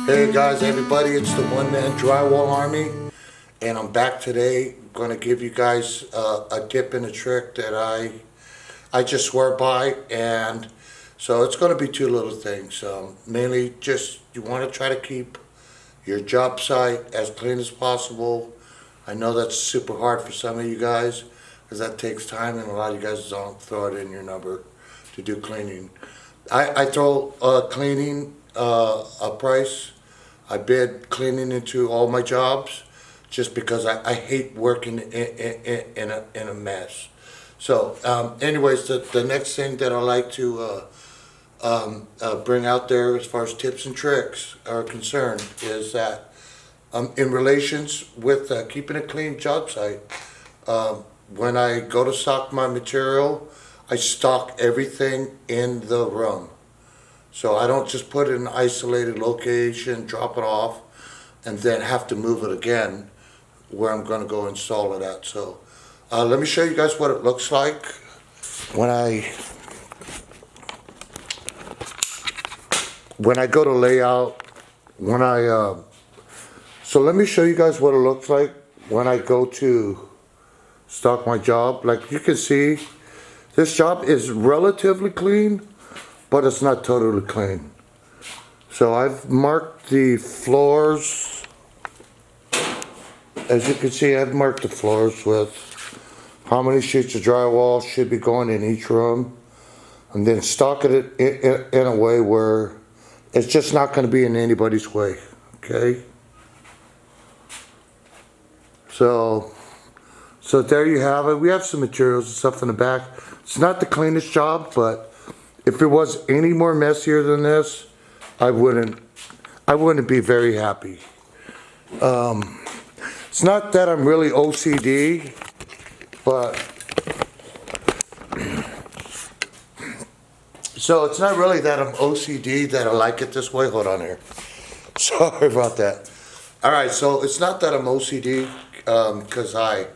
Hey guys, everybody, it's the one-man drywall army, and I'm back today. I'm going to give you guys a tip and a trick that I just swear by, and so it's going to be two little things. Mainly just you want to try to keep your job site as clean as possible. I know that's super hard for some of you guys because that takes time, and a lot of you guys don't throw it in your number to do cleaning. I throw cleaning a price. I bid cleaning into all my jobs just because I hate working in a mess. So anyways, the next thing that I like to bring out there as far as tips and tricks are concerned is that in relations with keeping a clean job site, when I go to stock my material, I stock everything in the room. So I don't just put it in an isolated location, drop it off, and then have to move it again where I'm going to go install it at. So let me show you guys what it looks like when I go to layout. So let me show you guys what it looks like when I go to stock my job. Like you can see, this job is relatively clean, but it's not totally clean. So I've marked the floors. As you can see, I've marked the floors with how many sheets of drywall should be going in each room, and then stock it in a way where it's just not going to be in anybody's way, okay? So there you have it. We have some materials and stuff in the back. It's not the cleanest job, but if it was any more messier than this, I wouldn't be very happy. It's not that I'm really OCD, but so it's not really that I'm OCD that I like it this way. Hold on here. Sorry about that. All right, so it's not that I'm OCD because I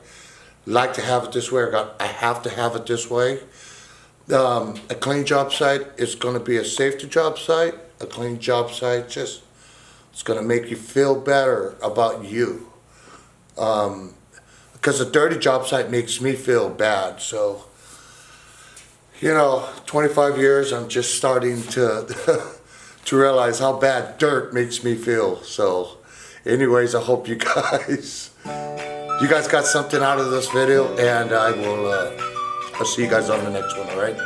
like to have it this way. I have to have it this way. A clean job site is going to be a safety job site. A clean job site it's going to make you feel better about you. Because a dirty job site makes me feel bad. So, 25 years, I'm just starting to to realize how bad dirt makes me feel. So, anyways, I hope you guys got something out of this video, and I'll see you guys on the next one, all right?